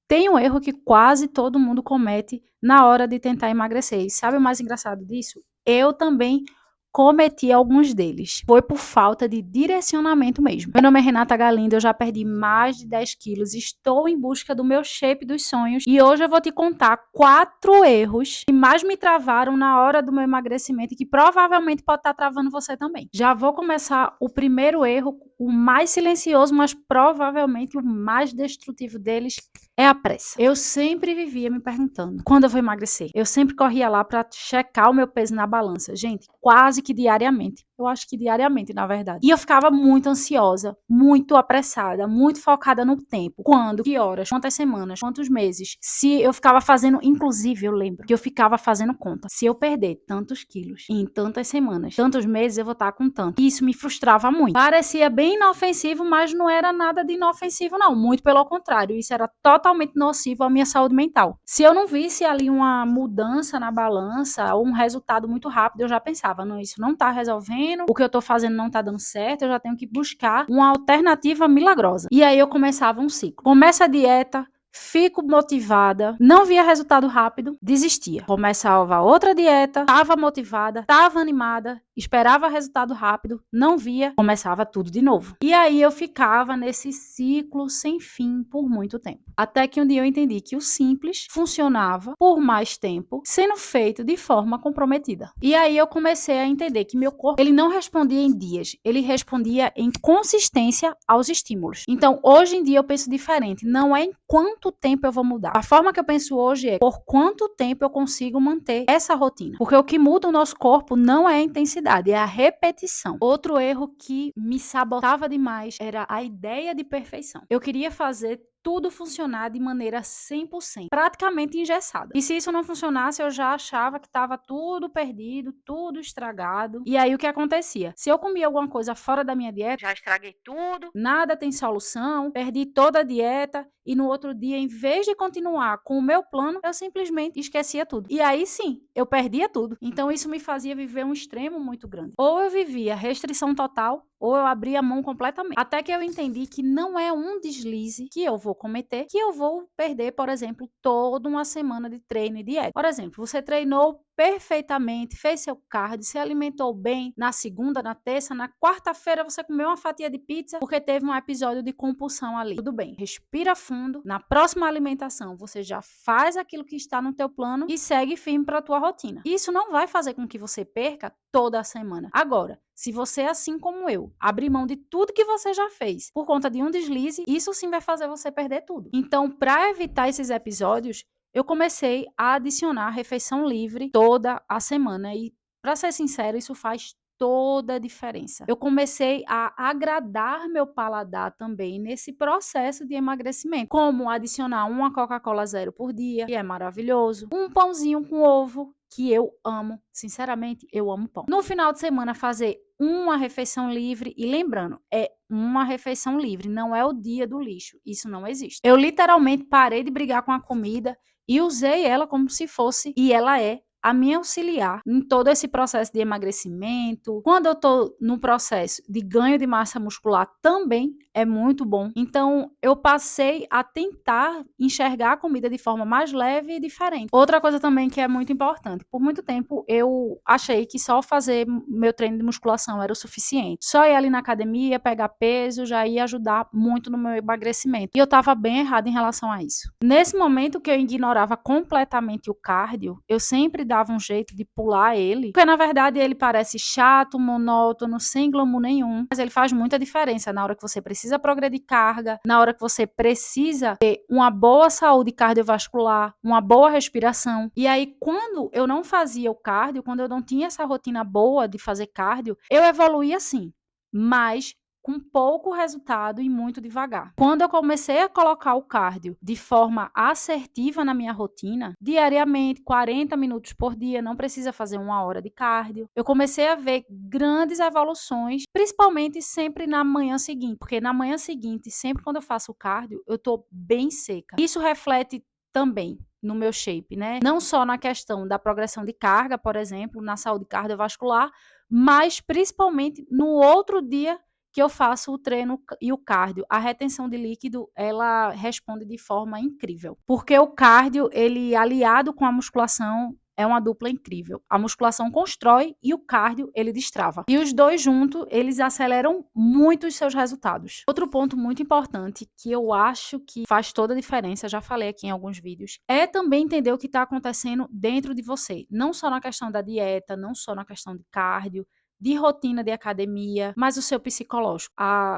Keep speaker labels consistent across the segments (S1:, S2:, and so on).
S1: Tem um erro que quase todo mundo comete na hora de tentar emagrecer. E sabe o mais engraçado disso? Eu também cometi alguns deles. Foi por falta de direcionamento mesmo. Meu nome é Renata Galindo, eu já perdi mais de 10 quilos, estou em busca do meu shape dos sonhos e hoje eu vou te contar 4 erros que mais me travaram na hora do meu emagrecimento e que provavelmente pode estar travando você também. Já vou começar o primeiro erro, o mais silencioso, mas provavelmente o mais destrutivo deles, é a pressa. Eu sempre vivia me perguntando quando eu vou emagrecer. Eu sempre corria lá para checar o meu peso na balança. Gente, quase que diariamente. Eu acho que diariamente, na verdade. E eu ficava muito ansiosa, muito apressada, muito focada no tempo. Quando, que horas, quantas semanas, quantos meses. Se eu ficava fazendo, inclusive, eu lembro que eu ficava fazendo conta. Se eu perder tantos quilos em tantas semanas, tantos meses, eu vou estar com tanto. E isso me frustrava muito. Parecia bem inofensivo, mas não era nada de inofensivo, não. Muito pelo contrário. Isso era totalmente nocivo à minha saúde mental. Se eu não visse ali uma mudança na balança ou um resultado muito rápido, eu já pensava, não, isso não tá resolvendo, o que eu tô fazendo não tá dando certo, eu já tenho que buscar uma alternativa milagrosa. E aí eu começava um ciclo. Começa a dieta, fico motivada, não via resultado rápido, desistia. Começava outra dieta, estava motivada, estava animada, esperava resultado rápido, não via, começava tudo de novo. E aí eu ficava nesse ciclo sem fim por muito tempo. Até que um dia eu entendi que o simples funcionava por mais tempo, sendo feito de forma comprometida. E aí eu comecei a entender que meu corpo, ele não respondia em dias, ele respondia em consistência aos estímulos. Então, hoje em dia eu penso diferente, não é em quanto tempo eu vou mudar. A forma que eu penso hoje é por quanto tempo eu consigo manter essa rotina. Porque o que muda o nosso corpo não é a intensidade, é a repetição. Outro erro que me sabotava demais era a ideia de perfeição. Eu queria fazer tudo funcionar de maneira 100%, praticamente engessada. E se isso não funcionasse, eu já achava que estava tudo perdido, tudo estragado. E aí o que acontecia? Se eu comia alguma coisa fora da minha dieta, já estraguei tudo, nada tem solução, perdi toda a dieta e no outro dia, em vez de continuar com o meu plano, eu simplesmente esquecia tudo. E aí sim, eu perdia tudo. Então isso me fazia viver um extremo muito grande. Ou eu vivia restrição total, ou eu abria a mão completamente. Até que eu entendi que não é um deslize que eu vou cometer, que eu vou perder, por exemplo, toda uma semana de treino e dieta. Por exemplo, você treinou perfeitamente, fez seu cardio, se alimentou bem na segunda, na terça, na quarta-feira você comeu uma fatia de pizza porque teve um episódio de compulsão ali. Tudo bem, respira fundo, na próxima alimentação você já faz aquilo que está no teu plano e segue firme para a tua rotina. Isso não vai fazer com que você perca toda a semana. Agora, se você, assim como eu, abrir mão de tudo que você já fez por conta de um deslize, isso sim vai fazer você perder tudo. Então, para evitar esses episódios, eu comecei a adicionar refeição livre toda a semana e, para ser sincero, isso faz toda a diferença. Eu comecei a agradar meu paladar também nesse processo de emagrecimento, como adicionar uma Coca-Cola zero por dia, que é maravilhoso, um pãozinho com ovo, que eu amo, sinceramente, eu amo pão. No final de semana fazer uma refeição livre e lembrando, é uma refeição livre, não é o dia do lixo, isso não existe. Eu literalmente parei de brigar com a comida e usei ela como se fosse, e ela é a me auxiliar em todo esse processo de emagrecimento. Quando eu tô no processo de ganho de massa muscular também é muito bom. Então, eu passei a tentar enxergar a comida de forma mais leve e diferente. Outra coisa também que é muito importante, por muito tempo eu achei que só fazer meu treino de musculação era o suficiente. Só ir ali na academia, pegar peso, já ia ajudar muito no meu emagrecimento. E eu estava bem errada em relação a isso. Nesse momento que eu ignorava completamente o cardio, eu sempre dava um jeito de pular ele, porque na verdade ele parece chato, monótono, sem glamour nenhum, mas ele faz muita diferença na hora que você precisa progredir carga, na hora que você precisa ter uma boa saúde cardiovascular, uma boa respiração. E aí, quando eu não fazia o cardio, quando eu não tinha essa rotina boa de fazer cardio, eu evoluía sim, mas com pouco resultado e muito devagar. Quando eu comecei a colocar o cardio de forma assertiva na minha rotina, diariamente, 40 minutos por dia, não precisa fazer 1 hora de cardio, eu comecei a ver grandes evoluções, principalmente sempre na manhã seguinte, porque na manhã seguinte, sempre quando eu faço o cardio, eu tô bem seca. Isso reflete também no meu shape, né? Não só na questão da progressão de carga, por exemplo, na saúde cardiovascular, mas principalmente no outro dia que eu faço o treino e o cardio, a retenção de líquido, ela responde de forma incrível. Porque o cardio, ele aliado com a musculação, é uma dupla incrível. A musculação constrói e o cardio, ele destrava. E os dois juntos, eles aceleram muito os seus resultados. Outro ponto muito importante, que eu acho que faz toda a diferença, já falei aqui em alguns vídeos, é também entender o que está acontecendo dentro de você. Não só na questão da dieta, não só na questão de cardio, de rotina de academia, mas o seu psicológico,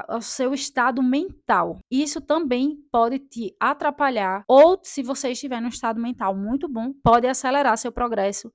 S1: o seu estado mental. Isso também pode te atrapalhar, ou se você estiver num estado mental muito bom, pode acelerar seu progresso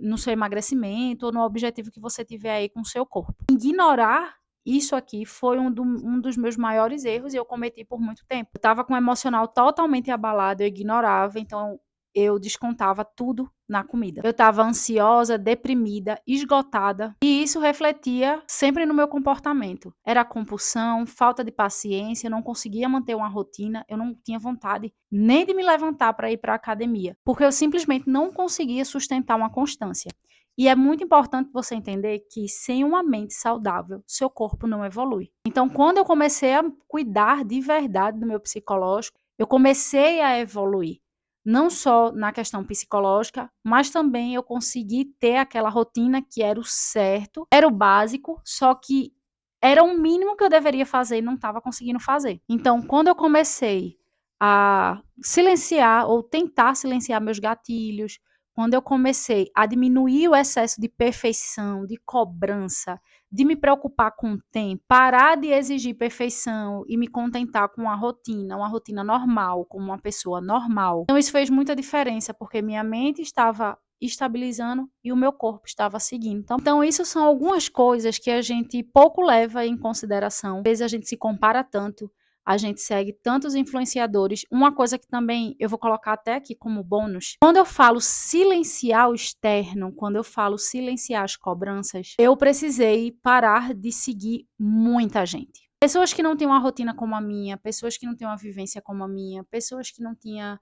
S1: no seu emagrecimento ou no objetivo que você tiver aí com o seu corpo. Ignorar isso aqui foi um dos meus maiores erros e eu cometi por muito tempo. Eu estava com o emocional totalmente abalado, eu ignorava, então eu descontava tudo na comida. Eu estava ansiosa, deprimida, esgotada, e isso refletia sempre no meu comportamento. Era compulsão, falta de paciência, eu não conseguia manter uma rotina, eu não tinha vontade nem de me levantar para ir para a academia, porque eu simplesmente não conseguia sustentar uma constância. E é muito importante você entender que sem uma mente saudável, seu corpo não evolui. Então, quando eu comecei a cuidar de verdade do meu psicológico, eu comecei a evoluir. Não só na questão psicológica, mas também eu consegui ter aquela rotina que era o certo, era o básico, só que era o mínimo que eu deveria fazer e não estava conseguindo fazer. Então, quando eu comecei a silenciar ou tentar silenciar meus gatilhos, quando eu comecei a diminuir o excesso de perfeição, de cobrança, de me preocupar com o tempo, parar de exigir perfeição e me contentar com uma rotina normal, como uma pessoa normal. Então isso fez muita diferença, porque minha mente estava estabilizando e o meu corpo estava seguindo. Então isso são algumas coisas que a gente pouco leva em consideração. Às vezes a gente se compara tanto, a gente segue tantos influenciadores. Uma coisa que também eu vou colocar até aqui como bônus, quando eu falo silenciar o externo, quando eu falo silenciar as cobranças, eu precisei parar de seguir muita gente. Pessoas que não têm uma rotina como a minha, pessoas que não têm uma vivência como a minha, pessoas que não tinham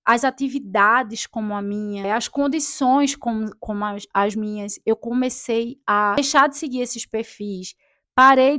S1: as atividades como a minha, as condições como as minhas. Eu comecei a deixar de seguir esses perfis, parei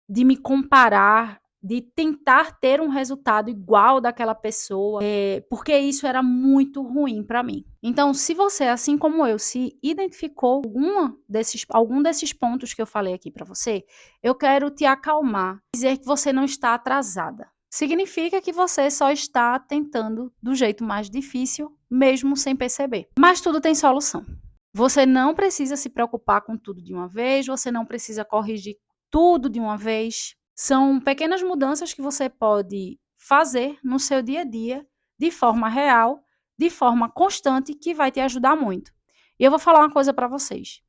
S1: de me comparar, de tentar ter um resultado igual daquela pessoa, porque isso era muito ruim para mim. Então, se você, assim como eu, se identificou algum desses pontos que eu falei aqui para você, eu quero te acalmar, dizer que você não está atrasada. Significa que você só está tentando do jeito mais difícil, mesmo sem perceber. Mas tudo tem solução. Você não precisa se preocupar com tudo de uma vez, você não precisa corrigir tudo de uma vez. São pequenas mudanças que você pode fazer no seu dia a dia, de forma real, de forma constante, que vai te ajudar muito. E eu vou falar uma coisa para vocês.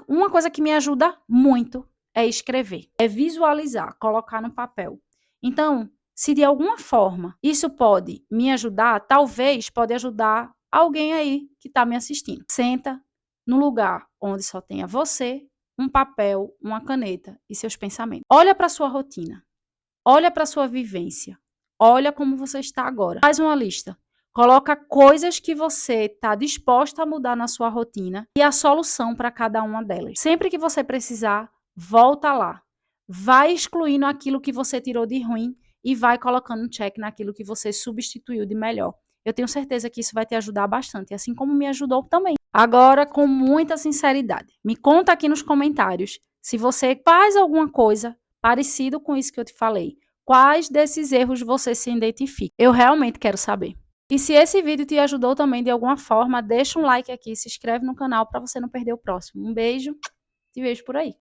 S1: Uma coisa que me ajuda muito é escrever, é visualizar, colocar no papel. Então, se de alguma forma isso pode me ajudar, talvez pode ajudar alguém aí que está me assistindo. Senta num lugar onde só tenha você, um papel, uma caneta e seus pensamentos. Olha para a sua rotina, olha para a sua vivência, olha como você está agora. Faz uma lista, coloca coisas que você está disposta a mudar na sua rotina e a solução para cada uma delas. Sempre que você precisar, volta lá. Vai excluindo aquilo que você tirou de ruim e vai colocando um check naquilo que você substituiu de melhor. Eu tenho certeza que isso vai te ajudar bastante, assim como me ajudou também. Agora, com muita sinceridade, me conta aqui nos comentários se você faz alguma coisa parecido com isso que eu te falei. Quais desses erros você se identifica? Eu realmente quero saber. E se esse vídeo te ajudou também de alguma forma, deixa um like aqui, se inscreve no canal para você não perder o próximo. Um beijo, te vejo por aí.